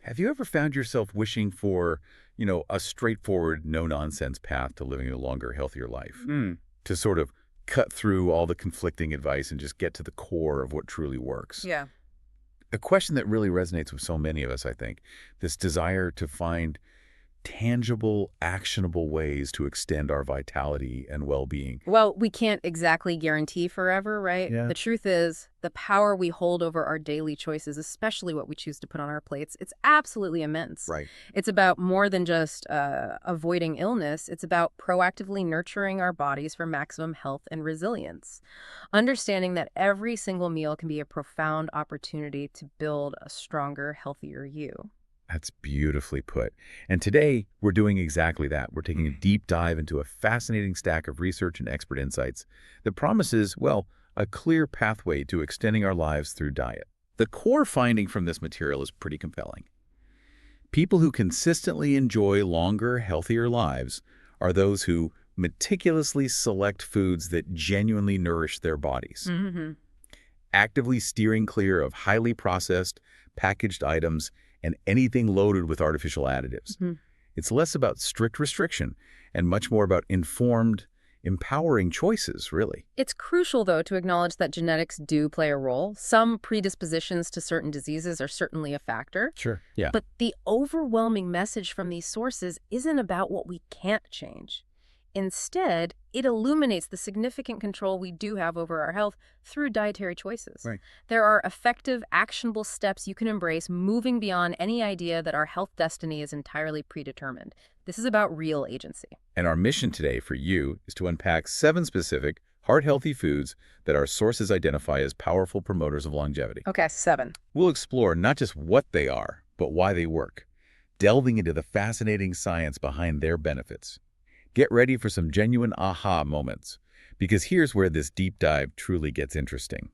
Have you ever found yourself wishing for, a straightforward, no-nonsense path to living a longer, healthier life? Mm. To sort of cut through all the conflicting advice and just get to the core of what truly works? Yeah. A question that really resonates with so many of us, I think, this desire to find tangible, actionable ways to extend our vitality and well-being. Well, we can't exactly guarantee forever, right? Yeah. The truth is, the power we hold over our daily choices, especially what we choose to put on our plates, it's absolutely immense. Right. It's about more than just avoiding illness. It's about proactively nurturing our bodies for maximum health and resilience. Understanding that every single meal can be a profound opportunity to build a stronger, healthier you. That's beautifully put. And today, we're doing exactly that. We're taking a deep dive into a fascinating stack of research and expert insights that promises, well, a clear pathway to extending our lives through diet. The core finding from this material is pretty compelling. People who consistently enjoy longer, healthier lives are those who meticulously select foods that genuinely nourish their bodies, Mm-hmm. actively steering clear of highly processed, packaged items and anything loaded with artificial additives. It's less about strict restriction and much more about informed, empowering choices, really. It's crucial, though, to acknowledge that genetics do play a role. Some predispositions to certain diseases are certainly a factor. Sure. Yeah. But the overwhelming message from these sources isn't about what we can't change. Instead, it illuminates the significant control we do have over our health through dietary choices. Right. There are effective, actionable steps you can embrace, moving beyond any idea that our health destiny is entirely predetermined. This is about real agency. And our mission today for you is to unpack 7 specific, heart-healthy foods that our sources identify as powerful promoters of longevity. Okay, 7. We'll explore not just what they are, but why they work, delving into the fascinating science behind their benefits. Get ready for some genuine aha moments, because here's where this deep dive truly gets interesting.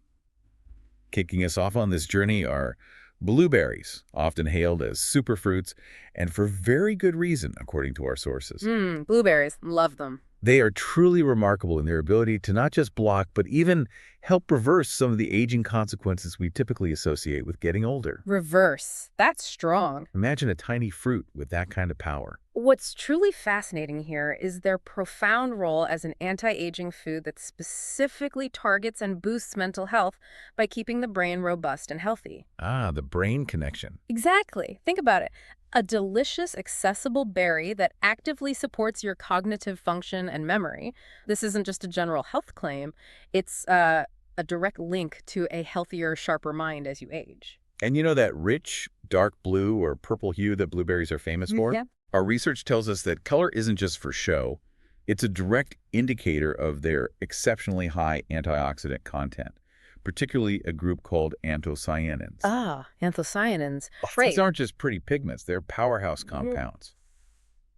Kicking us off on this journey are blueberries, often hailed as superfruits, and for very good reason, according to our sources. Blueberries. Love them. They are truly remarkable in their ability to not just block, but even help reverse some of the aging consequences we typically associate with getting older. Reverse. That's strong. Imagine a tiny fruit with that kind of power. What's truly fascinating here is their profound role as an anti-aging food that specifically targets and boosts mental health by keeping the brain robust and healthy. Ah, the brain connection. Exactly. Think about it. A delicious, accessible berry that actively supports your cognitive function and memory. This isn't just a general health claim. It's a direct link to a healthier, sharper mind as you age. And you know that rich, dark blue or purple hue that blueberries are famous for? Yeah. Our research tells us that color isn't just for show. It's a direct indicator of their exceptionally high antioxidant content, particularly a group called anthocyanins. Ah, anthocyanins. These aren't just pretty pigments, they're powerhouse compounds.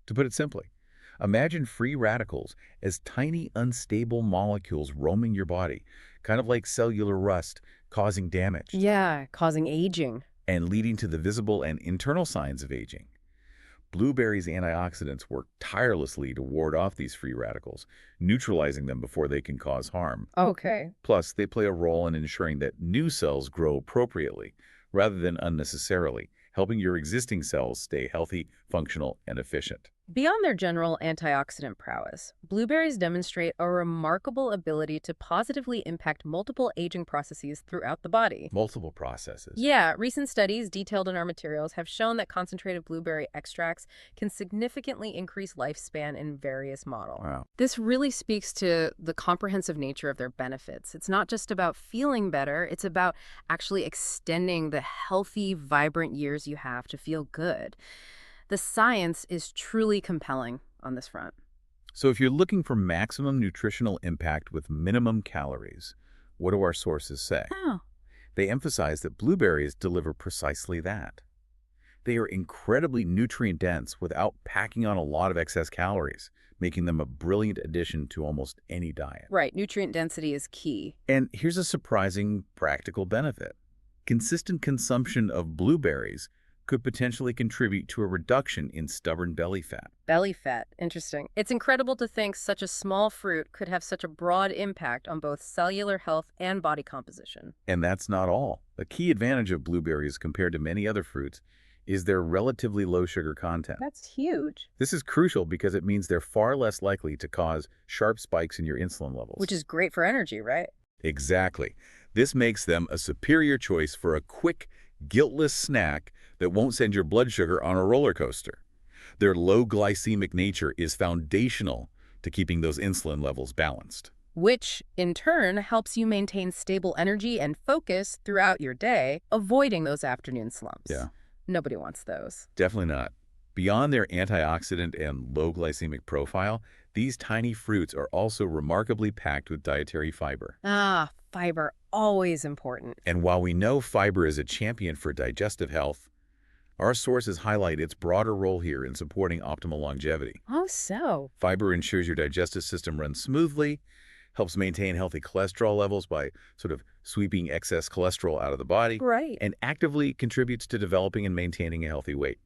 To put it simply, imagine free radicals as tiny, unstable molecules roaming your body, kind of like cellular rust, causing damage Yeah, causing aging. and leading to the visible and internal signs of aging. Blueberries' antioxidants work tirelessly to ward off these free radicals, neutralizing them before they can cause harm. Okay. Plus, they play a role in ensuring that new cells grow appropriately rather than unnecessarily, helping your existing cells stay healthy, functional, and efficient. Beyond their general antioxidant prowess, blueberries demonstrate a remarkable ability to positively impact multiple aging processes throughout the body. Multiple processes. Yeah, recent studies detailed in our materials have shown that concentrated blueberry extracts can significantly increase lifespan in various models. Wow. This really speaks to the comprehensive nature of their benefits. It's not just about feeling better, it's about actually extending the healthy, vibrant years you have to feel good. The science is truly compelling on this front. So if you're looking for maximum nutritional impact with minimum calories, what do our sources say? Oh. They emphasize that blueberries deliver precisely that. They are incredibly nutrient-dense without packing on a lot of excess calories, making them a brilliant addition to almost any diet. Right, nutrient density is key. And here's a surprising practical benefit. Consistent consumption of blueberries could potentially contribute to a reduction in stubborn belly fat. Belly fat, interesting. It's incredible to think such a small fruit could have such a broad impact on both cellular health and body composition. And that's not all. A key advantage of blueberries compared to many other fruits is their relatively low sugar content. That's huge. This is crucial because it means they're far less likely to cause sharp spikes in your insulin levels. Which is great for energy, right? Exactly. This makes them a superior choice for a quick, guiltless snack that won't send your blood sugar on a roller coaster. Their low glycemic nature is foundational to keeping those insulin levels balanced. Which, in turn, helps you maintain stable energy and focus throughout your day, avoiding those afternoon slumps. Yeah. Nobody wants those. Definitely not. Beyond their antioxidant and low glycemic profile, these tiny fruits are also remarkably packed with dietary fiber. Ah, fiber, always important. And while we know fiber is a champion for digestive health, our sources highlight its broader role here in supporting optimal longevity. Oh, so? Fiber ensures your digestive system runs smoothly, helps maintain healthy cholesterol levels by sort of sweeping excess cholesterol out of the body, Right. and actively contributes to developing and maintaining a healthy weight.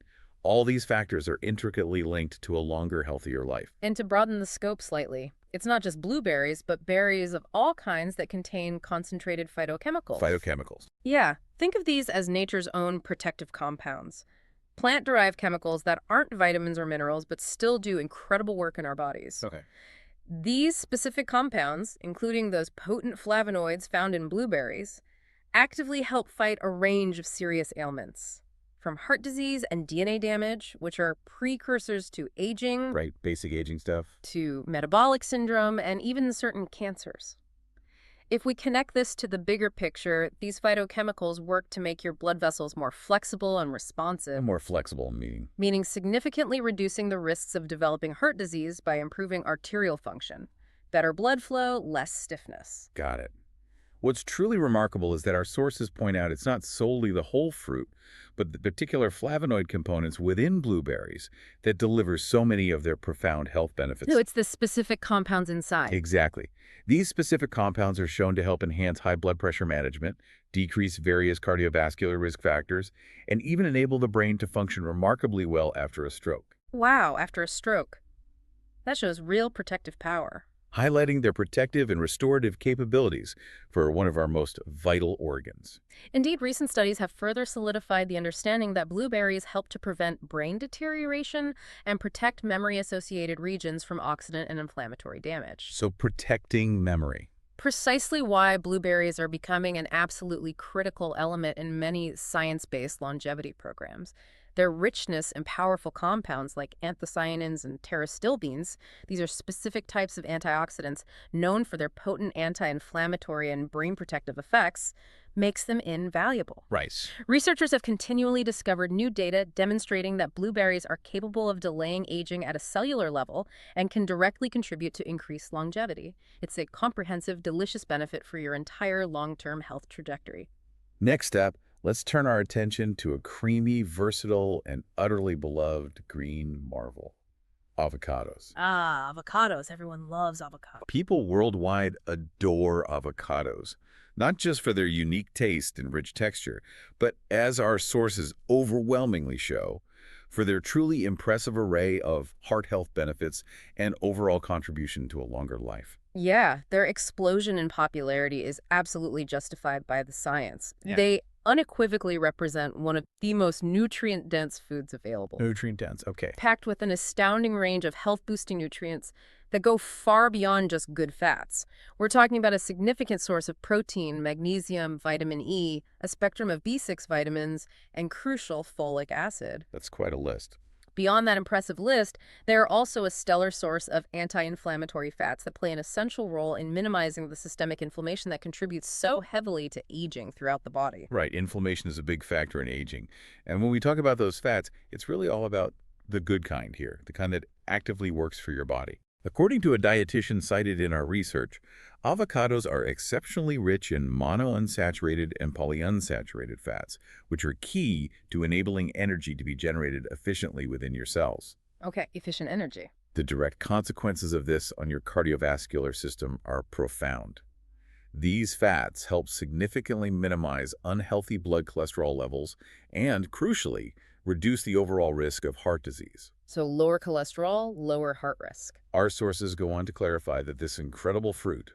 All these factors are intricately linked to a longer, healthier life. And to broaden the scope slightly, it's not just blueberries, but berries of all kinds that contain concentrated phytochemicals. Phytochemicals. Yeah, think of these as nature's own protective compounds. Plant-derived chemicals that aren't vitamins or minerals, but still do incredible work in our bodies. Okay. These specific compounds, including those potent flavonoids found in blueberries, actively help fight a range of serious ailments, from heart disease and DNA damage, which are precursors to aging, Right, basic aging stuff. to metabolic syndrome, and even certain cancers. If we connect this to the bigger picture, these phytochemicals work to make your blood vessels more flexible and responsive, And more flexible, meaning significantly reducing the risks of developing heart disease by improving arterial function. Better blood flow, less stiffness. Got it. What's truly remarkable is that our sources point out it's not solely the whole fruit, but the particular flavonoid components within blueberries that deliver so many of their profound health benefits. So it's the specific compounds inside. Exactly. These specific compounds are shown to help enhance high blood pressure management, decrease various cardiovascular risk factors, and even enable the brain to function remarkably well after a stroke, Wow, after a stroke. That shows real protective power. highlighting their protective and restorative capabilities for one of our most vital organs. Indeed, recent studies have further solidified the understanding that blueberries help to prevent brain deterioration and protect memory-associated regions from oxidant and inflammatory damage. So protecting memory. Precisely why blueberries are becoming an absolutely critical element in many science-based longevity programs. Their richness and powerful compounds like anthocyanins and pterostilbenes, these are specific types of antioxidants known for their potent anti-inflammatory and brain protective effects, makes them invaluable. Right. Researchers have continually discovered new data demonstrating that blueberries are capable of delaying aging at a cellular level and can directly contribute to increased longevity. It's a comprehensive, delicious benefit for your entire long-term health trajectory. Next up, let's turn our attention to a creamy, versatile, and utterly beloved green marvel: avocados. Ah, avocados. Everyone loves avocados. People worldwide adore avocados, not just for their unique taste and rich texture, but as our sources overwhelmingly show, for their truly impressive array of heart health benefits and overall contribution to a longer life. Yeah, their explosion in popularity is absolutely justified by the science. Yeah. They unequivocally represent one of the most nutrient-dense foods available, Nutrient dense, okay. packed with an astounding range of health-boosting nutrients that go far beyond just good fats. We're talking about a significant source of protein, magnesium, vitamin E, a spectrum of B6 vitamins, and crucial folic acid. That's quite a list. Beyond that impressive list, they are also a stellar source of anti-inflammatory fats that play an essential role in minimizing the systemic inflammation that contributes so heavily to aging throughout the body. Right, inflammation is a big factor in aging. And when we talk about those fats, it's really all about the good kind here, the kind that actively works for your body. According to a dietitian cited in our research, avocados are exceptionally rich in monounsaturated and polyunsaturated fats, which are key to enabling energy to be generated efficiently within your cells. Okay, efficient energy. The direct consequences of this on your cardiovascular system are profound. These fats help significantly minimize unhealthy blood cholesterol levels and, crucially, reduce the overall risk of heart disease. So lower cholesterol, lower heart risk. Our sources go on to clarify that this incredible fruit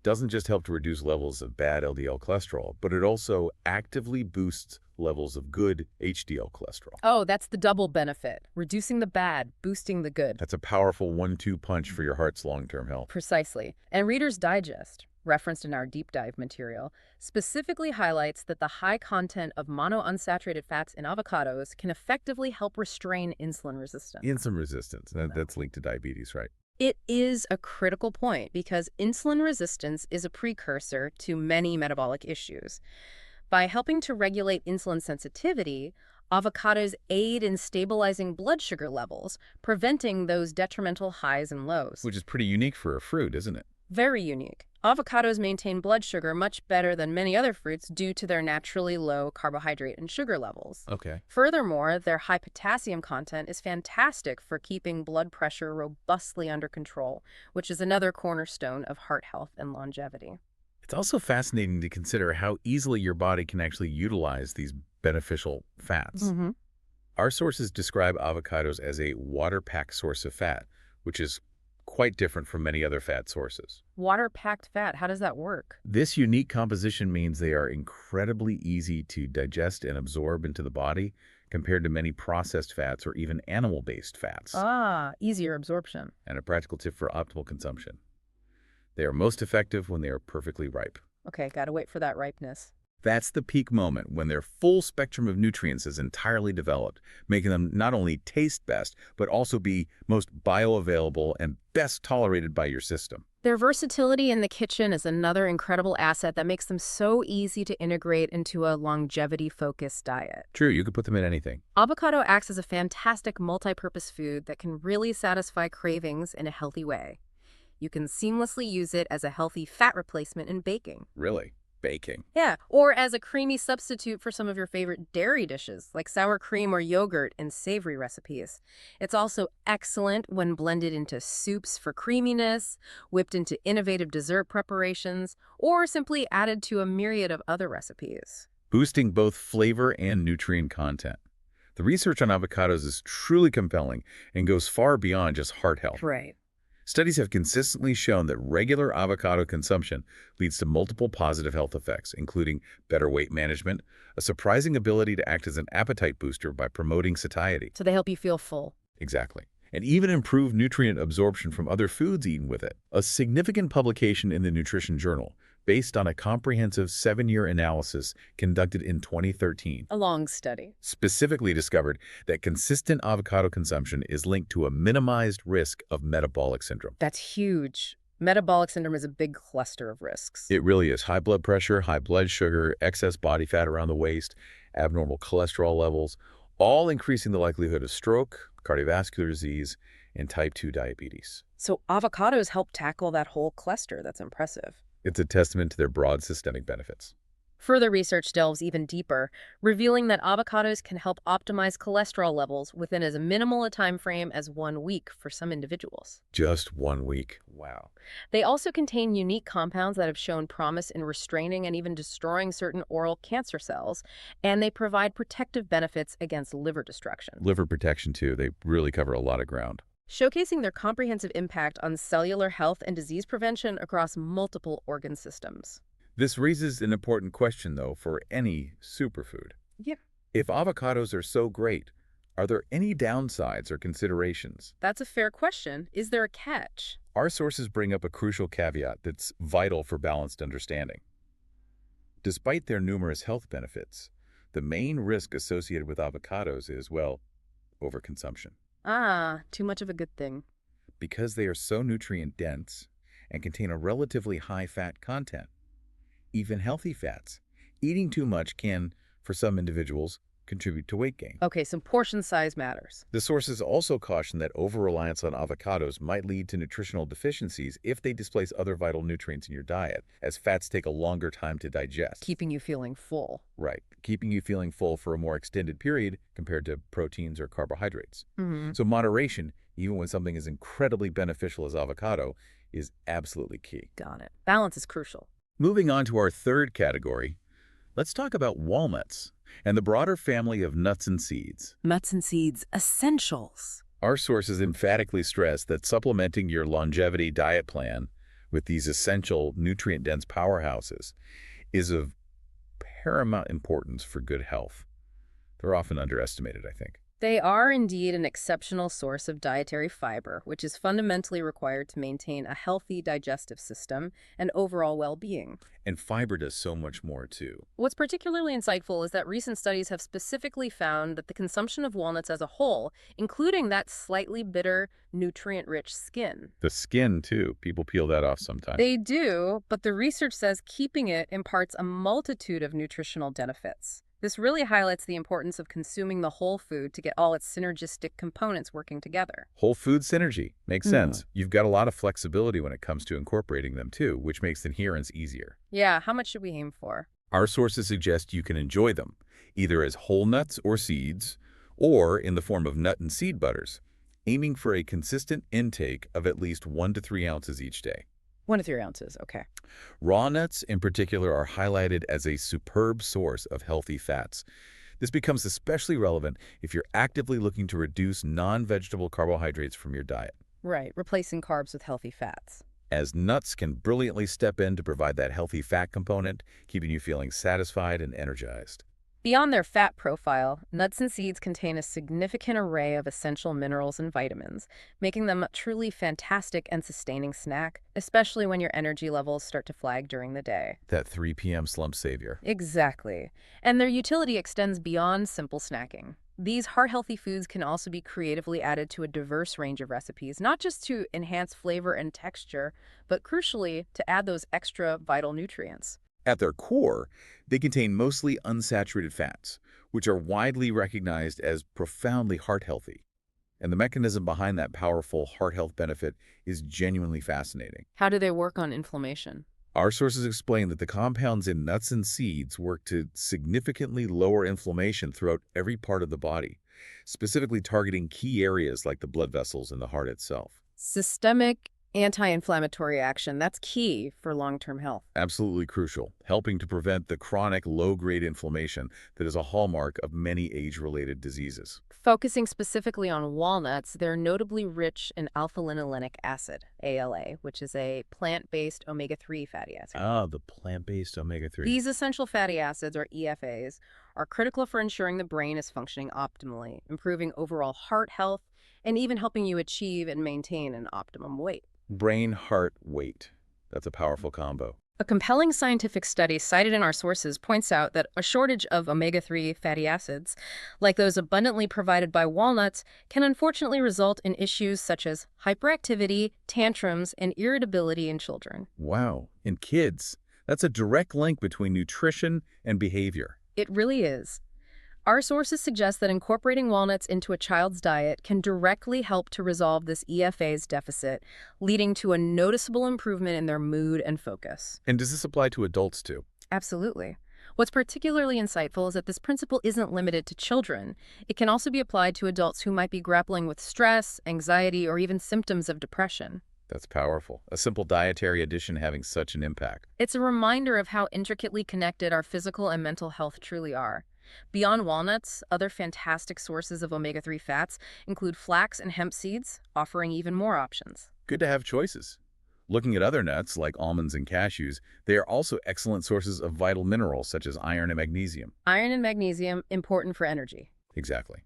doesn't just help to reduce levels of bad LDL cholesterol, but it also actively boosts levels of good HDL cholesterol. Oh, that's the double benefit. Reducing the bad, boosting the good. That's a powerful 1-2 punch for your heart's long-term health. Precisely. And Reader's Digest, referenced in our deep dive material, specifically highlights that the high content of monounsaturated fats in avocados can effectively help restrain insulin resistance. Insulin resistance, that's linked to diabetes, right? It is a critical point because insulin resistance is a precursor to many metabolic issues. By helping to regulate insulin sensitivity, avocados aid in stabilizing blood sugar levels, preventing those detrimental highs and lows. Which is pretty unique for a fruit, isn't it? Very unique. Avocados maintain blood sugar much better than many other fruits due to their naturally low carbohydrate and sugar levels. Okay. Furthermore, their high potassium content is fantastic for keeping blood pressure robustly under control, which is another cornerstone of heart health and longevity. It's also fascinating to consider how easily your body can actually utilize these beneficial fats. Our sources describe avocados as a water-packed source of fat, which is quite different from many other fat sources. Water-packed fat, how does that work? This unique composition means they are incredibly easy to digest and absorb into the body compared to many processed fats or even animal-based fats. Ah, easier absorption. And a practical tip for optimal consumption. They are most effective when they are perfectly ripe. Okay, gotta wait for that ripeness. That's the peak moment when their full spectrum of nutrients is entirely developed, making them not only taste best, but also be most bioavailable and best tolerated by your system. Their versatility in the kitchen is another incredible asset that makes them so easy to integrate into a longevity-focused diet. True, you could put them in anything. Avocado acts as a fantastic multi-purpose food that can really satisfy cravings in a healthy way. You can seamlessly use it as a healthy fat replacement in baking. Really? Baking. Yeah, or as a creamy substitute for some of your favorite dairy dishes, like sour cream or yogurt in savory recipes. It's also excellent when blended into soups for creaminess, whipped into innovative dessert preparations, or simply added to a myriad of other recipes. Boosting both flavor and nutrient content. The research on avocados is truly compelling and goes far beyond just heart health. Right. Studies have consistently shown that regular avocado consumption leads to multiple positive health effects, including better weight management, a surprising ability to act as an appetite booster by promoting satiety. So they help you feel full. Exactly. And even improve nutrient absorption from other foods eaten with it. A significant publication in the Nutrition Journal, based on a comprehensive 7-year analysis conducted in 2013. A long study. Specifically discovered that consistent avocado consumption is linked to a minimized risk of metabolic syndrome. That's huge. Metabolic syndrome is a big cluster of risks. It really is. High blood pressure, high blood sugar, excess body fat around the waist, abnormal cholesterol levels, all increasing the likelihood of stroke, cardiovascular disease, and type 2 diabetes. So avocados help tackle that whole cluster. That's impressive. It's a testament to their broad systemic benefits. Further research delves even deeper, revealing that avocados can help optimize cholesterol levels within as minimal a time frame as 1 week for some individuals. Just 1 week. Wow. They also contain unique compounds that have shown promise in restraining and even destroying certain oral cancer cells, and they provide protective benefits against liver destruction. Liver protection, too. They really cover a lot of ground. Showcasing their comprehensive impact on cellular health and disease prevention across multiple organ systems. This raises an important question, though, for any superfood. Yeah. If avocados are so great, are there any downsides or considerations? That's a fair question. Is there a catch? Our sources bring up a crucial caveat that's vital for balanced understanding. Despite their numerous health benefits, the main risk associated with avocados is, well, overconsumption. Ah, too much of a good thing. Because they are so nutrient-dense and contain a relatively high fat content, even healthy fats, eating too much can, for some individuals, contribute to weight gain. Okay, so portion size matters. The sources also caution that over-reliance on avocados might lead to nutritional deficiencies if they displace other vital nutrients in your diet, as fats take a longer time to digest. Keeping you feeling full. Right, keeping you feeling full for a more extended period compared to proteins or carbohydrates. So moderation, even when something is incredibly beneficial as avocado, is absolutely key. Got it. Balance is crucial. Moving on to our third category, let's talk about walnuts and the broader family of nuts and seeds. Nuts and seeds, essentials. Our sources emphatically stress that supplementing your longevity diet plan with these essential nutrient-dense powerhouses is of paramount importance for good health. They're often underestimated, I think. They are indeed an exceptional source of dietary fiber, which is fundamentally required to maintain a healthy digestive system and overall well-being. And fiber does so much more, too. What's particularly insightful is that recent studies have specifically found that the consumption of walnuts as a whole, including that slightly bitter, nutrient-rich skin. The skin, too. People peel that off sometimes. They do, but the research says keeping it imparts a multitude of nutritional benefits. This really highlights the importance of consuming the whole food to get all its synergistic components working together. Whole food synergy. Makes sense. You've got a lot of flexibility when it comes to incorporating them, too, which makes adherence easier. Yeah, how much should we aim for? Our sources suggest you can enjoy them, either as whole nuts or seeds, or in the form of nut and seed butters, aiming for a consistent intake of at least 1 to 3 ounces each day. 1 to 3 ounces, okay. Raw nuts, in particular, are highlighted as a superb source of healthy fats. This becomes especially relevant if you're actively looking to reduce non-vegetable carbohydrates from your diet, Right, replacing carbs with healthy fats. as nuts can brilliantly step in to provide that healthy fat component, keeping you feeling satisfied and energized. Beyond their fat profile, nuts and seeds contain a significant array of essential minerals and vitamins, making them a truly fantastic and sustaining snack, especially when your energy levels start to flag during the day. That 3 p.m. slump savior. Exactly. And their utility extends beyond simple snacking. These heart-healthy foods can also be creatively added to a diverse range of recipes, not just to enhance flavor and texture, but crucially, to add those extra vital nutrients. At their core, they contain mostly unsaturated fats, which are widely recognized as profoundly heart-healthy. And the mechanism behind that powerful heart health benefit is genuinely fascinating. How do they work on inflammation? Our sources explain that the compounds in nuts and seeds work to significantly lower inflammation throughout every part of the body, specifically targeting key areas like the blood vessels and the heart itself. Systemic anti-inflammatory action, that's key for long-term health. Absolutely crucial, helping to prevent the chronic low-grade inflammation that is a hallmark of many age-related diseases. Focusing specifically on walnuts, they're notably rich in alpha-linolenic acid, ALA, which is a plant-based omega-3 fatty acid. Ah, the plant-based omega-3. These essential fatty acids, or EFAs, are critical for ensuring the brain is functioning optimally, improving overall heart health, and even helping you achieve and maintain an optimum weight. Brain, heart, weight. That's a powerful combo. A compelling scientific study cited in our sources points out that a shortage of omega-3 fatty acids, like those abundantly provided by walnuts, can unfortunately result in issues such as hyperactivity, tantrums, and irritability in children. Wow. In kids, that's a direct link between nutrition and behavior. It really is. Our sources suggest that incorporating walnuts into a child's diet can directly help to resolve this EFA's deficit, leading to a noticeable improvement in their mood and focus. And does this apply to adults too? Absolutely. What's particularly insightful is that this principle isn't limited to children. It can also be applied to adults who might be grappling with stress, anxiety, or even symptoms of depression. That's powerful. A simple dietary addition having such an impact. It's a reminder of how intricately connected our physical and mental health truly are. Beyond walnuts, other fantastic sources of omega-3 fats include flax and hemp seeds, offering even more options. Good to have choices. Looking at other nuts, like almonds and cashews, they are also excellent sources of vital minerals such as iron and magnesium. Iron and magnesium, important for energy. Exactly.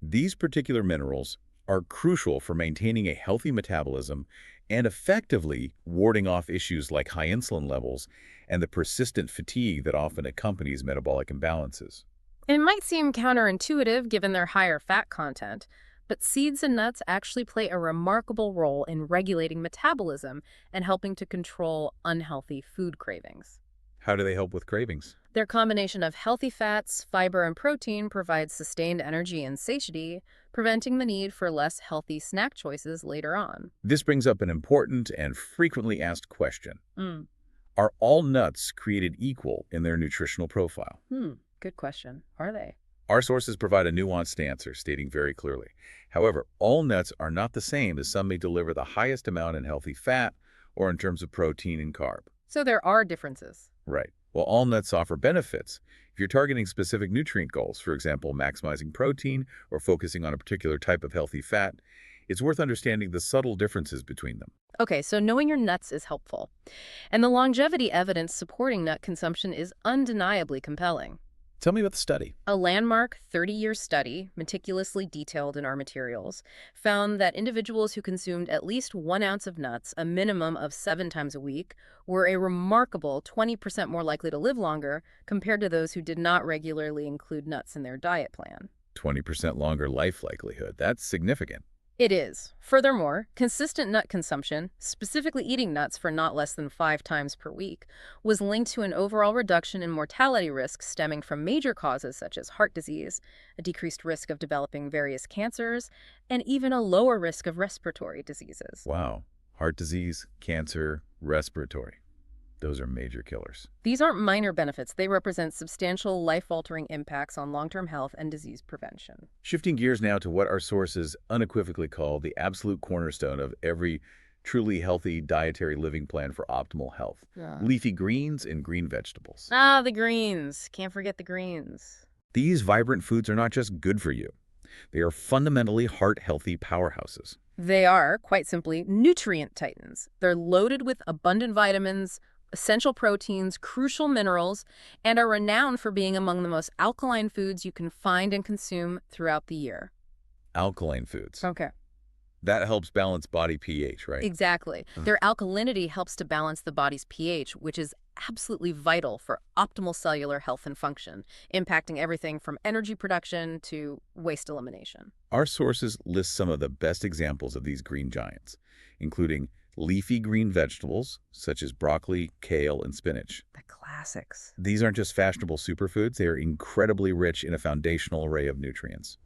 These particular minerals are crucial for maintaining a healthy metabolism and effectively warding off issues like high insulin levels and the persistent fatigue that often accompanies metabolic imbalances. It might seem counterintuitive given their higher fat content, but seeds and nuts actually play a remarkable role in regulating metabolism and helping to control unhealthy food cravings. How do they help with cravings? Their combination of healthy fats, fiber, and protein provides sustained energy and satiety, preventing the need for less healthy snack choices later on. This brings up an important and frequently asked question. Are all nuts created equal in their nutritional profile? Good question. Are they? Our sources provide a nuanced answer, stating very clearly. However, all nuts are not the same, as some may deliver the highest amount in healthy fat or in terms of protein and carb. So there are differences. Right. While all nuts offer benefits, if you're targeting specific nutrient goals, for example, maximizing protein or focusing on a particular type of healthy fat, it's worth understanding the subtle differences between them. Okay, so knowing your nuts is helpful. And the longevity evidence supporting nut consumption is undeniably compelling. Tell me about the study. A landmark 30-year study, meticulously detailed in our materials, found that individuals who consumed at least 1 ounce of nuts, a minimum of 7 times a week, were a remarkable 20% more likely to live longer compared to those who did not regularly include nuts in their diet plan. 20% longer life likelihood. That's significant. It is. Furthermore, consistent nut consumption, specifically eating nuts for not less than 5 times per week, was linked to an overall reduction in mortality risks stemming from major causes such as heart disease, a decreased risk of developing various cancers, and even a lower risk of respiratory diseases. Wow. Heart disease, cancer, respiratory. Those are major killers. These aren't minor benefits. They represent substantial life-altering impacts on long-term health and disease prevention. Shifting gears now to what our sources unequivocally call the absolute cornerstone of every truly healthy dietary living plan for optimal health. Yeah. Leafy greens and green vegetables. Ah, the greens. Can't forget the greens. These vibrant foods are not just good for you. They are fundamentally heart-healthy powerhouses. They are, quite simply, nutrient titans. They're loaded with abundant vitamins, essential proteins, crucial minerals, and are renowned for being among the most alkaline foods you can find and consume throughout the year. Alkaline foods. Okay. That helps balance body pH, right? Exactly. Their alkalinity helps to balance the body's pH, which is absolutely vital for optimal cellular health and function, impacting everything from energy production to waste elimination. Our sources list some of the best examples of these green giants, including leafy green vegetables such as broccoli, kale, and spinach. The classics. These aren't just fashionable superfoods, they are incredibly rich in a foundational array of nutrients.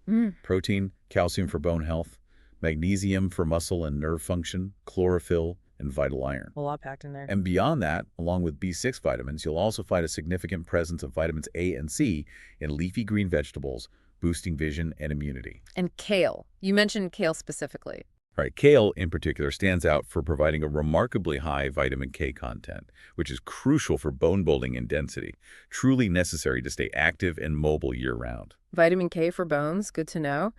Protein, calcium for bone health, magnesium for muscle and nerve function, chlorophyll, and vital iron. A lot packed in there. And beyond that, along with B6 vitamins, you'll also find a significant presence of vitamins A and C in leafy green vegetables, boosting vision and immunity. And kale. You mentioned kale specifically. All right, kale in particular stands out for providing a remarkably high vitamin K content, which is crucial for bone building and density, truly necessary to stay active and mobile year-round. Vitamin K for bones, good to know.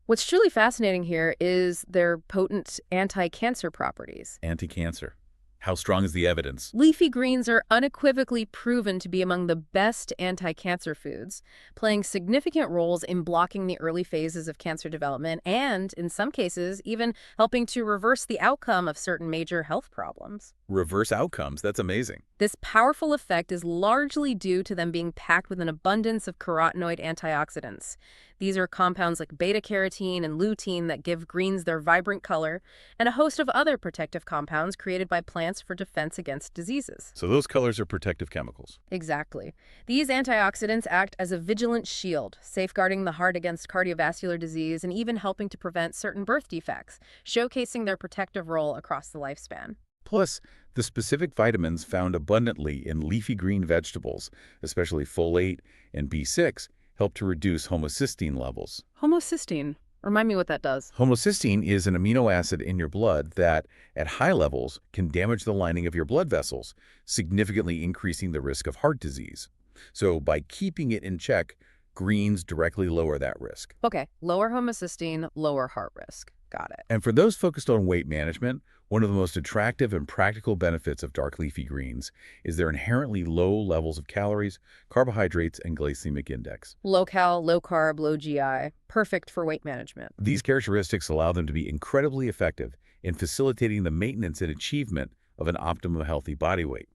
What's truly fascinating here is their potent anti-cancer properties. Anti-cancer. How strong is the evidence? Leafy greens are unequivocally proven to be among the best anti-cancer foods, playing significant roles in blocking the early phases of cancer development and, in some cases, even helping to reverse the outcome of certain major health problems. Reverse outcomes, that's amazing. This powerful effect is largely due to them being packed with an abundance of carotenoid antioxidants. These are compounds like beta-carotene and lutein that give greens their vibrant color, and a host of other protective compounds created by plants for defense against diseases. So those colors are protective chemicals. Exactly. These antioxidants act as a vigilant shield, safeguarding the heart against cardiovascular disease and even helping to prevent certain birth defects, showcasing their protective role across the lifespan. Plus, the specific vitamins found abundantly in leafy green vegetables, especially folate and B6, help to reduce homocysteine levels. Homocysteine. Remind me what that does. Homocysteine is an amino acid in your blood that, at high levels, can damage the lining of your blood vessels, significantly increasing the risk of heart disease. So by keeping it in check, greens directly lower that risk. Okay, lower homocysteine, lower heart risk. Got it. And for those focused on weight management, one of the most attractive and practical benefits of dark leafy greens is their inherently low levels of calories, carbohydrates, and glycemic index. Low cal, low carb, low GI. Perfect for weight management. These characteristics allow them to be incredibly effective in facilitating the maintenance and achievement of an optimum healthy body weight.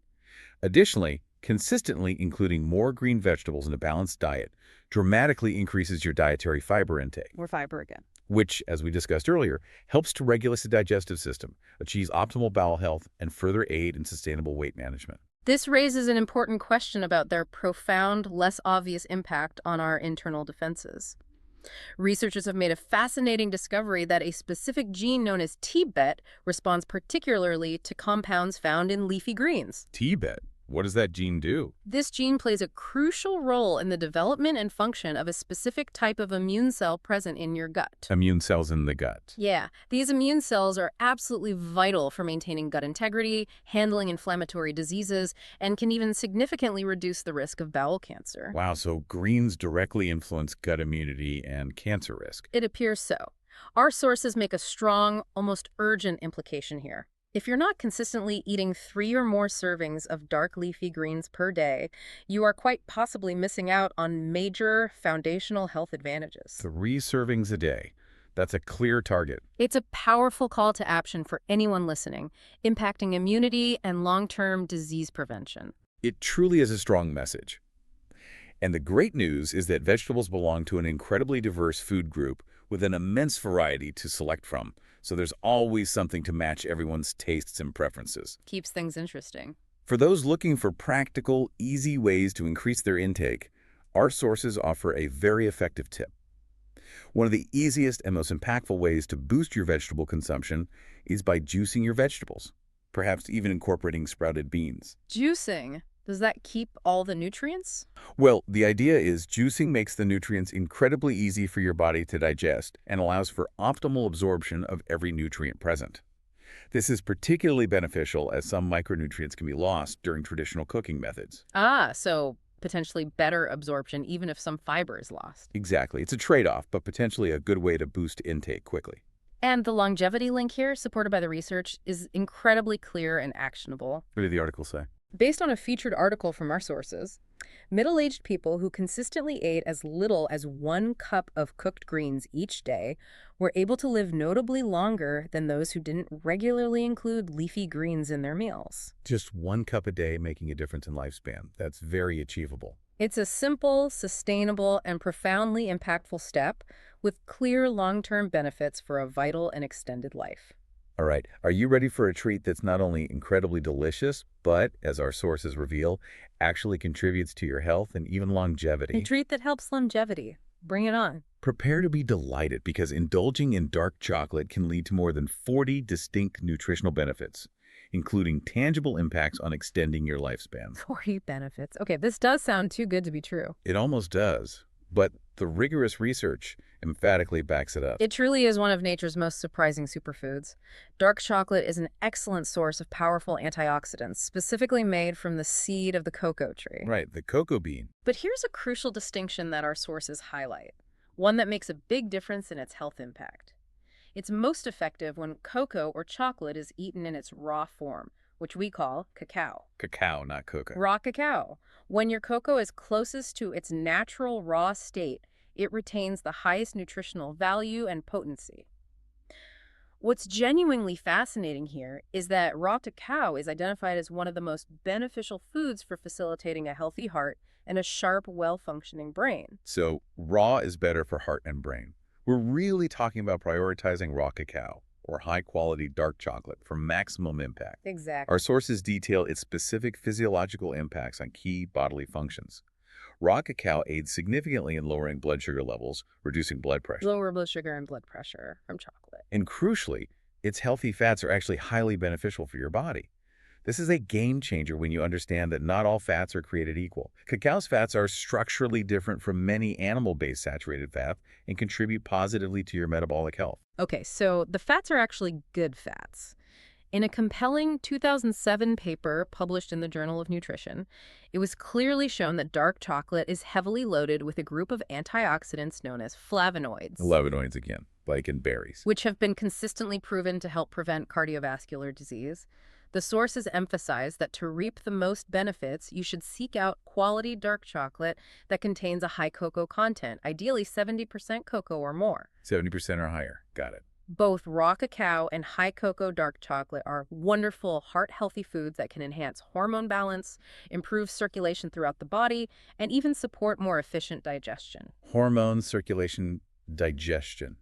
Additionally, consistently including more green vegetables in a balanced diet dramatically increases your dietary fiber intake. More fiber again. Which, as we discussed earlier, helps to regulate the digestive system, achieves optimal bowel health, and further aid in sustainable weight management. This raises an important question about their profound, less obvious impact on our internal defenses. Researchers have made a fascinating discovery that a specific gene known as TBET responds particularly to compounds found in leafy greens. TBET? What does that gene do? This gene plays a crucial role in the development and function of a specific type of immune cell present in your gut. Immune cells in the gut. Yeah, these immune cells are absolutely vital for maintaining gut integrity, handling inflammatory diseases, and can even significantly reduce the risk of bowel cancer. Wow, so greens directly influence gut immunity and cancer risk. It appears so. Our sources make a strong, almost urgent implication here. If you're not consistently eating 3 or more servings of dark leafy greens per day, you are quite possibly missing out on major foundational health advantages. 3 servings a day. That's a clear target. It's a powerful call to action for anyone listening, impacting immunity and long-term disease prevention. It truly is a strong message. And the great news is that vegetables belong to an incredibly diverse food group with an immense variety to select from, so there's always something to match everyone's tastes and preferences. Keeps things interesting. For those looking for practical, easy ways to increase their intake, our sources offer a very effective tip. One of the easiest and most impactful ways to boost your vegetable consumption is by juicing your vegetables, perhaps even incorporating sprouted beans. Juicing. Does that keep all the nutrients? Well, the idea is juicing makes the nutrients incredibly easy for your body to digest and allows for optimal absorption of every nutrient present. This is particularly beneficial as some micronutrients can be lost during traditional cooking methods. So potentially better absorption even if some fiber is lost. Exactly. It's a trade-off, but potentially a good way to boost intake quickly. And the longevity link here, supported by the research, is incredibly clear and actionable. What did the article say? Based on a featured article from our sources, middle-aged people who consistently ate as little as 1 cup of cooked greens each day were able to live notably longer than those who didn't regularly include leafy greens in their meals. Just 1 cup a day making a difference in lifespan. That's very achievable. It's a simple, sustainable, and profoundly impactful step with clear long-term benefits for a vital and extended life. All right, are you ready for a treat that's not only incredibly delicious, but, as our sources reveal, actually contributes to your health and even longevity? A treat that helps longevity. Bring it on. Prepare to be delighted because indulging in dark chocolate can lead to more than 40 distinct nutritional benefits, including tangible impacts on extending your lifespan. 40 benefits. Okay, this does sound too good to be true. It almost does, but the rigorous research emphatically backs it up. It truly is one of nature's most surprising superfoods. Dark chocolate is an excellent source of powerful antioxidants, specifically made from the seed of the cocoa tree. Right, the cocoa bean. But here's a crucial distinction that our sources highlight, one that makes a big difference in its health impact. It's most effective when cocoa or chocolate is eaten in its raw form, which we call cacao. Cacao, not cocoa. Raw cacao. When your cocoa is closest to its natural raw state, it retains the highest nutritional value and potency. What's genuinely fascinating here is that raw cacao is identified as one of the most beneficial foods for facilitating a healthy heart and a sharp, well-functioning brain. So raw is better for heart and brain. We're really talking about prioritizing raw cacao, or high-quality dark chocolate, for maximum impact. Exactly. Our sources detail its specific physiological impacts on key bodily functions. Raw cacao aids significantly in lowering blood sugar levels, reducing blood pressure. Lower blood sugar and blood pressure from chocolate. And crucially, its healthy fats are actually highly beneficial for your body. This is a game changer when you understand that not all fats are created equal. Cacao's fats are structurally different from many animal-based saturated fats and contribute positively to your metabolic health. Okay, so the fats are actually good fats. In a compelling 2007 paper published in the Journal of Nutrition, it was clearly shown that dark chocolate is heavily loaded with a group of antioxidants known as flavonoids. Flavonoids again, like in berries. Which have been consistently proven to help prevent cardiovascular disease. The sources emphasize that to reap the most benefits, you should seek out quality dark chocolate that contains a high cocoa content, ideally 70% cocoa or more. 70% or higher. Got it. Both raw cacao and high cocoa dark chocolate are wonderful, heart-healthy foods that can enhance hormone balance, improve circulation throughout the body, and even support more efficient digestion. Hormones, circulation, digestion.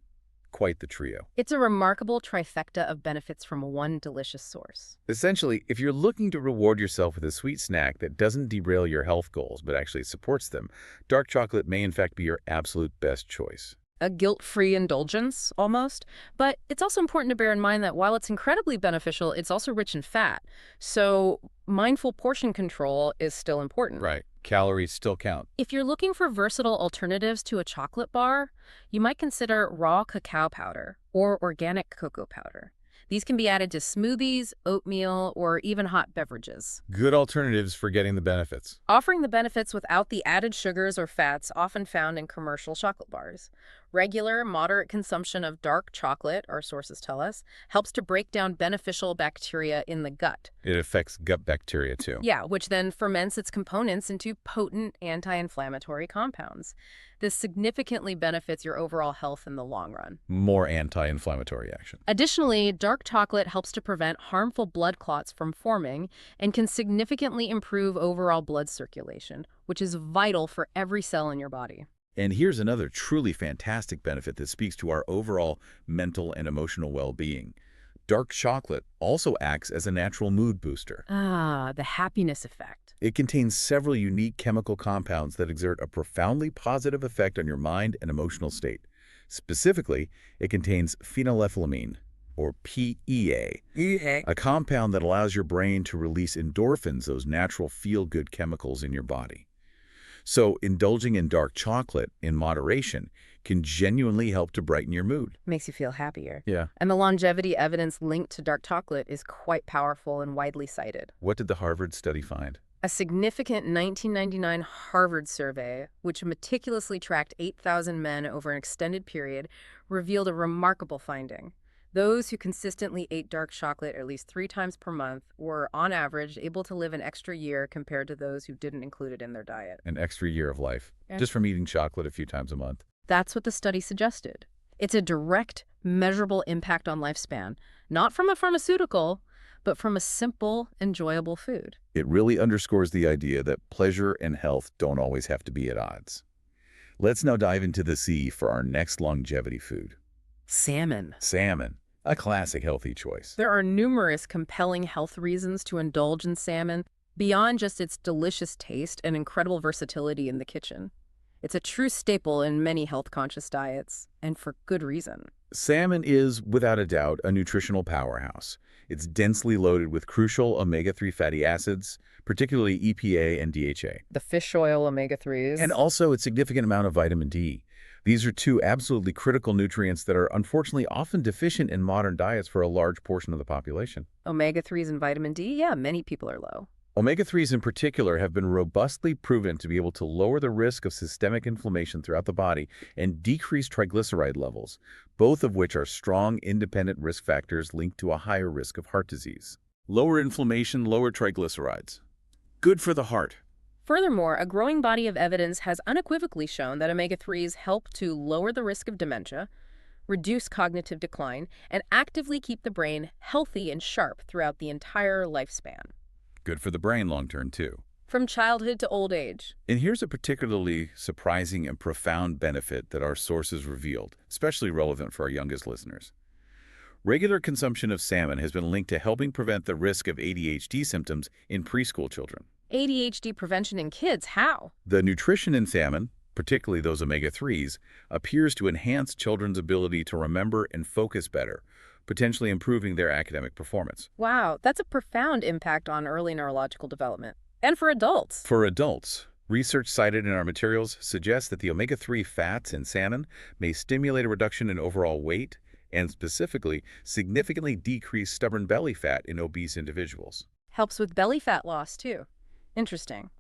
Quite the trio. It's a remarkable trifecta of benefits from one delicious source. Essentially, if you're looking to reward yourself with a sweet snack that doesn't derail your health goals but actually supports them, dark chocolate may in fact be your absolute best choice. A guilt-free indulgence, almost. But it's also important to bear in mind that while it's incredibly beneficial, it's also rich in fat. So mindful portion control is still important. Right. Calories still count. If you're looking for versatile alternatives to a chocolate bar, you might consider raw cacao powder or organic cocoa powder. These can be added to smoothies, oatmeal, or even hot beverages. Good alternatives for getting the benefits. Offering the benefits without the added sugars or fats often found in commercial chocolate bars. Regular, moderate consumption of dark chocolate, our sources tell us, helps to break down beneficial bacteria in the gut. It affects gut bacteria too. Yeah, which then ferments its components into potent anti-inflammatory compounds. This significantly benefits your overall health in the long run. More anti-inflammatory action. Additionally, dark chocolate helps to prevent harmful blood clots from forming and can significantly improve overall blood circulation, which is vital for every cell in your body. And here's another truly fantastic benefit that speaks to our overall mental and emotional well-being. Dark chocolate also acts as a natural mood booster. Ah, the happiness effect. It contains several unique chemical compounds that exert a profoundly positive effect on your mind and emotional state. Specifically, it contains phenylethylamine, or PEA, a compound that allows your brain to release endorphins, those natural feel-good chemicals in your body. So indulging in dark chocolate in moderation can genuinely help to brighten your mood. Makes you feel happier. Yeah. And the longevity evidence linked to dark chocolate is quite powerful and widely cited. What did the Harvard study find? A significant 1999 Harvard survey, which meticulously tracked 8,000 men over an extended period, revealed a remarkable finding. Those who consistently ate dark chocolate at least 3 times per month were, on average, able to live an extra year compared to those who didn't include it in their diet. An extra year of life, Yeah. just from eating chocolate a few times a month. That's what the study suggested. It's a direct, measurable impact on lifespan, not from a pharmaceutical, but from a simple, enjoyable food. It really underscores the idea that pleasure and health don't always have to be at odds. Let's now dive into the sea for our next longevity food. Salmon. Salmon, a classic healthy choice. There are numerous compelling health reasons to indulge in salmon, beyond just its delicious taste and incredible versatility in the kitchen. It's a true staple in many health-conscious diets, and for good reason. Salmon is, without a doubt, a nutritional powerhouse. It's densely loaded with crucial omega-3 fatty acids, particularly EPA and DHA. The fish oil omega-3s. And also a significant amount of vitamin D. These are 2 absolutely critical nutrients that are unfortunately often deficient in modern diets for a large portion of the population. Omega-3s and vitamin D? Yeah, many people are low. Omega-3s in particular have been robustly proven to be able to lower the risk of systemic inflammation throughout the body and decrease triglyceride levels, both of which are strong independent risk factors linked to a higher risk of heart disease. Lower inflammation, lower triglycerides. Good for the heart. Furthermore, a growing body of evidence has unequivocally shown that omega-3s help to lower the risk of dementia, reduce cognitive decline, and actively keep the brain healthy and sharp throughout the entire lifespan. Good for the brain long-term, too. From childhood to old age. And here's a particularly surprising and profound benefit that our sources revealed, especially relevant for our youngest listeners. Regular consumption of salmon has been linked to helping prevent the risk of ADHD symptoms in preschool children. ADHD prevention in kids, how? The nutrition in salmon, particularly those omega-3s, appears to enhance children's ability to remember and focus better, potentially improving their academic performance. Wow, that's a profound impact on early neurological development. And for adults. For adults, research cited in our materials suggests that the omega-3 fats in salmon may stimulate a reduction in overall weight and specifically significantly decrease stubborn belly fat in obese individuals. Helps with belly fat loss, too. Interesting.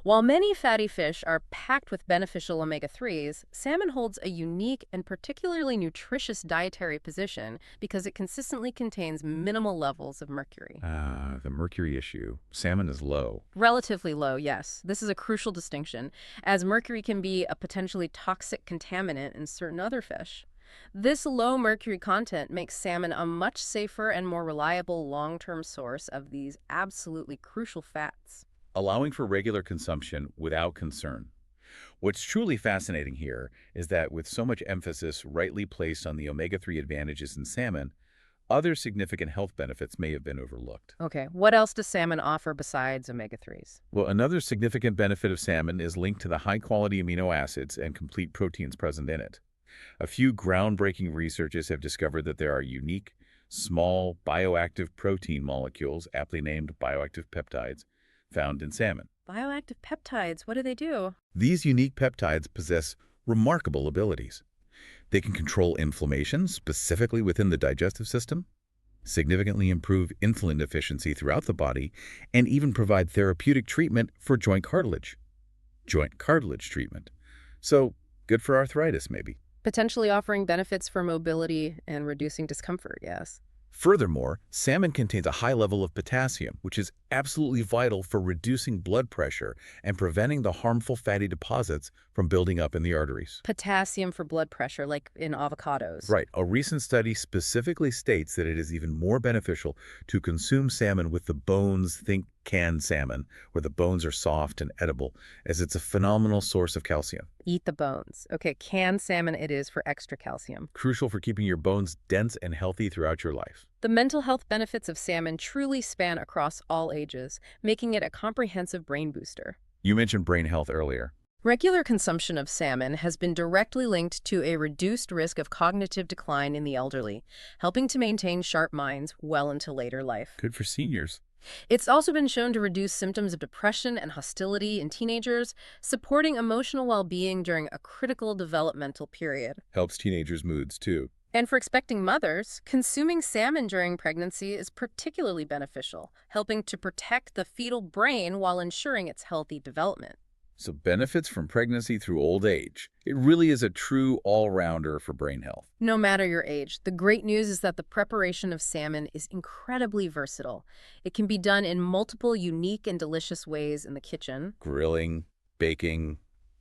While many fatty fish are packed with beneficial omega-3s, salmon holds a unique and particularly nutritious dietary position because it consistently contains minimal levels of mercury. The mercury issue. Salmon is low. Relatively low, yes. This is a crucial distinction, as mercury can be a potentially toxic contaminant in certain other fish. This low mercury content makes salmon a much safer and more reliable long-term source of these absolutely crucial fats, allowing for regular consumption without concern. What's truly fascinating here is that with so much emphasis rightly placed on the omega-3 advantages in salmon, other significant health benefits may have been overlooked. Okay, what else does salmon offer besides omega-3s? Well, another significant benefit of salmon is linked to the high-quality amino acids and complete proteins present in it. A few groundbreaking researches have discovered that there are unique, small, bioactive protein molecules, aptly named bioactive peptides, found in salmon. Bioactive peptides, what do they do? These unique peptides possess remarkable abilities. They can control inflammation, specifically within the digestive system, significantly improve insulin efficiency throughout the body, and even provide therapeutic treatment for joint cartilage. Joint cartilage treatment. So, good for arthritis, maybe. Potentially offering benefits for mobility and reducing discomfort, yes. Furthermore, salmon contains a high level of potassium, which is absolutely vital for reducing blood pressure and preventing the harmful fatty deposits from building up in the arteries. Potassium for blood pressure, like in avocados. Right. A recent study specifically states that it is even more beneficial to consume salmon with the bones, think canned salmon, where the bones are soft and edible, as it's a phenomenal source of calcium. Eat the bones. Okay, canned salmon it is for extra calcium. Crucial for keeping your bones dense and healthy throughout your life. The mental health benefits of salmon truly span across all ages, making it a comprehensive brain booster. You mentioned brain health earlier. Regular consumption of salmon has been directly linked to a reduced risk of cognitive decline in the elderly, helping to maintain sharp minds well into later life. Good for seniors. It's also been shown to reduce symptoms of depression and hostility in teenagers, supporting emotional well-being during a critical developmental period. Helps teenagers' moods, too. And for expecting mothers, consuming salmon during pregnancy is particularly beneficial, helping to protect the fetal brain while ensuring its healthy development. So benefits from pregnancy through old age. It really is a true all-rounder for brain health. No matter your age, the great news is that the preparation of salmon is incredibly versatile. It can be done in multiple unique and delicious ways in the kitchen. Grilling, baking,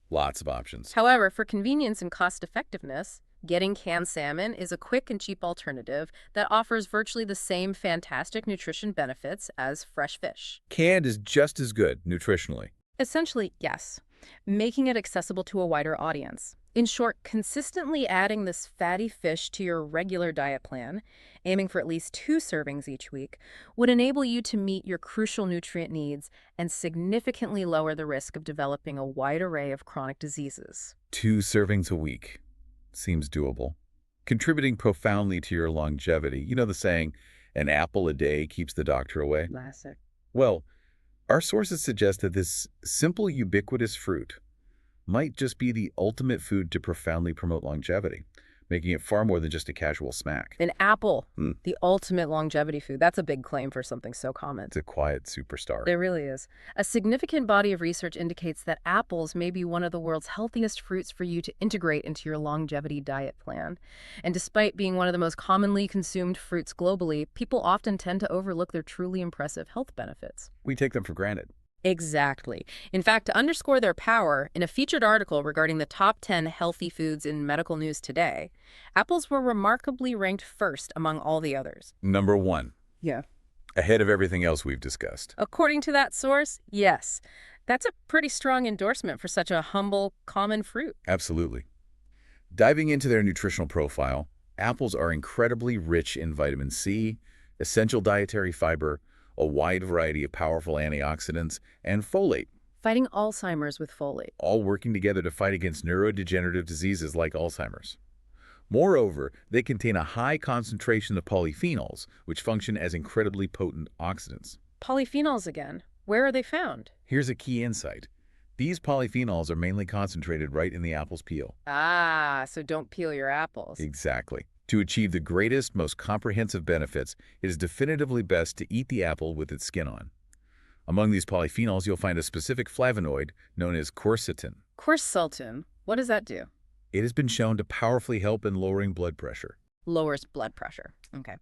lots of options. However, for convenience and cost-effectiveness, getting canned salmon is a quick and cheap alternative that offers virtually the same fantastic nutrition benefits as fresh fish. Canned is just as good nutritionally. Essentially, yes, making it accessible to a wider audience. In short, consistently adding this fatty fish to your regular diet plan, aiming for at least 2 servings each week, would enable you to meet your crucial nutrient needs and significantly lower the risk of developing a wide array of chronic diseases. 2 servings a week. Seems doable. Contributing profoundly to your longevity. You know the saying, an apple a day keeps the doctor away? Classic. Well, our sources suggest that this simple, ubiquitous fruit might just be the ultimate food to profoundly promote longevity, making it far more than just a casual snack. An apple, the ultimate longevity food. That's a big claim for something so common. It's a quiet superstar. It really is. A significant body of research indicates that apples may be one of the world's healthiest fruits for you to integrate into your longevity diet plan. And despite being one of the most commonly consumed fruits globally, people often tend to overlook their truly impressive health benefits. We take them for granted. Exactly. In fact, to underscore their power, in a featured article regarding the top 10 healthy foods in medical news today, apples were remarkably ranked first among all the others. Number 1. Yeah. Ahead of everything else we've discussed. According to that source, yes. That's a pretty strong endorsement for such a humble, common fruit. Absolutely. Diving into their nutritional profile, apples are incredibly rich in vitamin C, essential dietary fiber, a wide variety of powerful antioxidants, and folate. Fighting Alzheimer's with folate. All working together to fight against neurodegenerative diseases like Alzheimer's. Moreover, they contain a high concentration of polyphenols, which function as incredibly potent oxidants. Polyphenols again. Where are they found? Here's a key insight. These polyphenols are mainly concentrated right in the apple's peel. Ah, so don't peel your apples. Exactly. To achieve the greatest, most comprehensive benefits, it is definitively best to eat the apple with its skin on. Among these polyphenols, you'll find a specific flavonoid known as quercetin. Quercetin. What does that do? It has been shown to powerfully help in lowering blood pressure. Lowers blood pressure. Okay.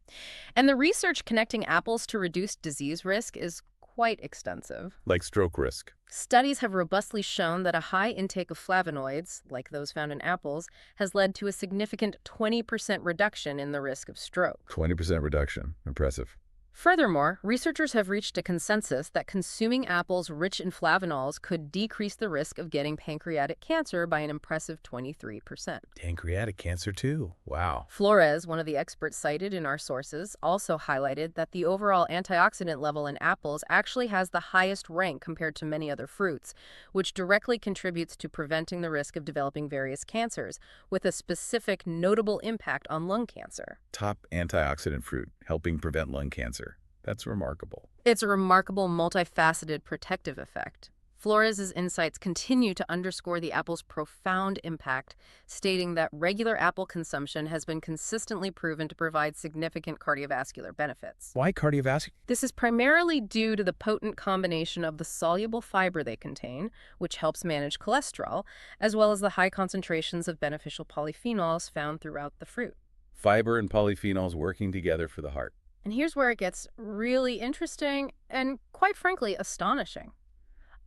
And the research connecting apples to reduced disease risk is quite extensive. Like stroke risk. Studies have robustly shown that a high intake of flavonoids, like those found in apples, has led to a significant 20% reduction in the risk of stroke. 20% reduction. Impressive. Furthermore, researchers have reached a consensus that consuming apples rich in flavonols could decrease the risk of getting pancreatic cancer by an impressive 23%. Pancreatic cancer too. Wow. Flores, one of the experts cited in our sources, also highlighted that the overall antioxidant level in apples actually has the highest rank compared to many other fruits, which directly contributes to preventing the risk of developing various cancers, with a specific notable impact on lung cancer. Top antioxidant fruit, helping prevent lung cancer. That's remarkable. It's a remarkable multifaceted protective effect. Flores' insights continue to underscore the apple's profound impact, stating that regular apple consumption has been consistently proven to provide significant cardiovascular benefits. Why cardiovascular? This is primarily due to the potent combination of the soluble fiber they contain, which helps manage cholesterol, as well as the high concentrations of beneficial polyphenols found throughout the fruit. Fiber and polyphenols working together for the heart. And here's where it gets really interesting and, quite frankly, astonishing.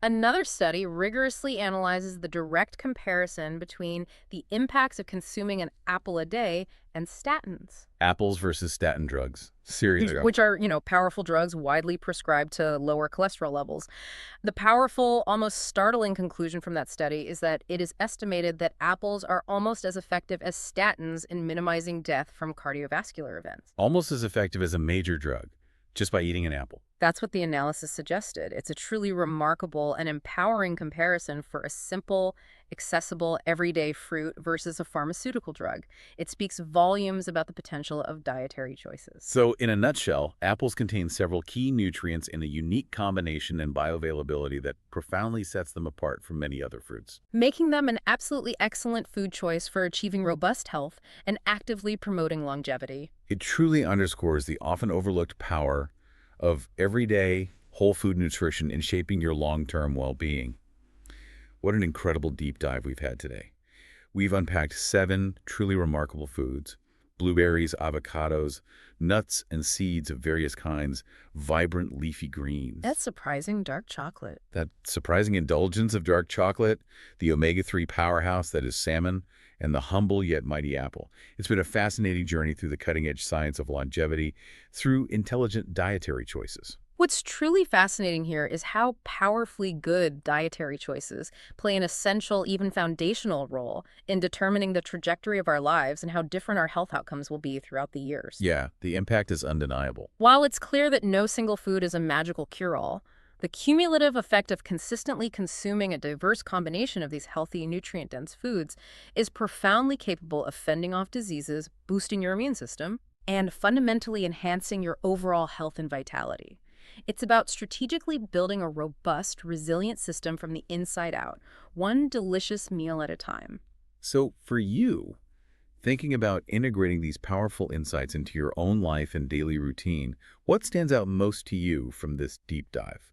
Another study rigorously analyzes the direct comparison between the impacts of consuming an apple a day and statins. Apples versus statin drugs. Seriously. Which are, powerful drugs widely prescribed to lower cholesterol levels. The powerful, almost startling conclusion from that study is that it is estimated that apples are almost as effective as statins in minimizing death from cardiovascular events. Almost as effective as a major drug, just by eating an apple. That's what the analysis suggested. It's a truly remarkable and empowering comparison for a simple, accessible, everyday fruit versus a pharmaceutical drug. It speaks volumes about the potential of dietary choices. So, in a nutshell, apples contain several key nutrients in a unique combination and bioavailability that profoundly sets them apart from many other fruits, making them an absolutely excellent food choice for achieving robust health and actively promoting longevity. It truly underscores the often overlooked power of everyday whole food nutrition in shaping your long-term well-being. What an incredible deep dive we've had today. We've unpacked 7 truly remarkable foods: blueberries, avocados, nuts and seeds of various kinds, vibrant leafy greens. That's surprising dark chocolate. That surprising indulgence of dark chocolate, the omega-3 powerhouse that is salmon, and the humble yet mighty apple. It's been a fascinating journey through the cutting-edge science of longevity through intelligent dietary choices. What's truly fascinating here is how powerfully good dietary choices play an essential, even foundational role in determining the trajectory of our lives and how different our health outcomes will be throughout the years. Yeah, the impact is undeniable. While it's clear that no single food is a magical cure-all, the cumulative effect of consistently consuming a diverse combination of these healthy, nutrient-dense foods is profoundly capable of fending off diseases, boosting your immune system, and fundamentally enhancing your overall health and vitality. It's about strategically building a robust, resilient system from the inside out, one delicious meal at a time. So for you, thinking about integrating these powerful insights into your own life and daily routine, what stands out most to you from this deep dive?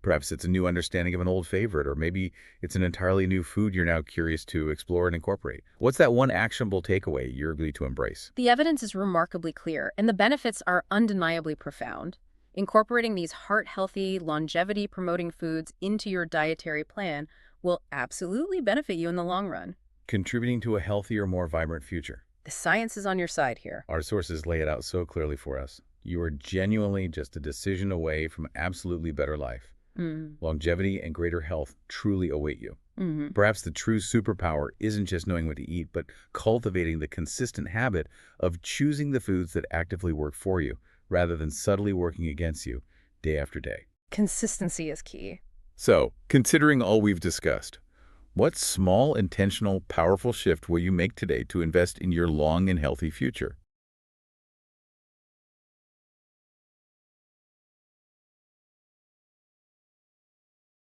Perhaps it's a new understanding of an old favorite, or maybe it's an entirely new food you're now curious to explore and incorporate. What's that one actionable takeaway you're going to embrace? The evidence is remarkably clear, and the benefits are undeniably profound. Incorporating these heart-healthy, longevity-promoting foods into your dietary plan will absolutely benefit you in the long run, Contributing to a healthier, more vibrant future. the science is on your side here. Our sources lay it out so clearly for us. You are genuinely just a decision away from an absolutely better life. Longevity and greater health truly await you. Perhaps the true superpower isn't just knowing what to eat, but cultivating the consistent habit of choosing the foods that actively work for you, rather than subtly working against you day after day. Consistency is key. So, considering all we've discussed, what small, intentional, powerful shift will you make today to invest in your long and healthy future?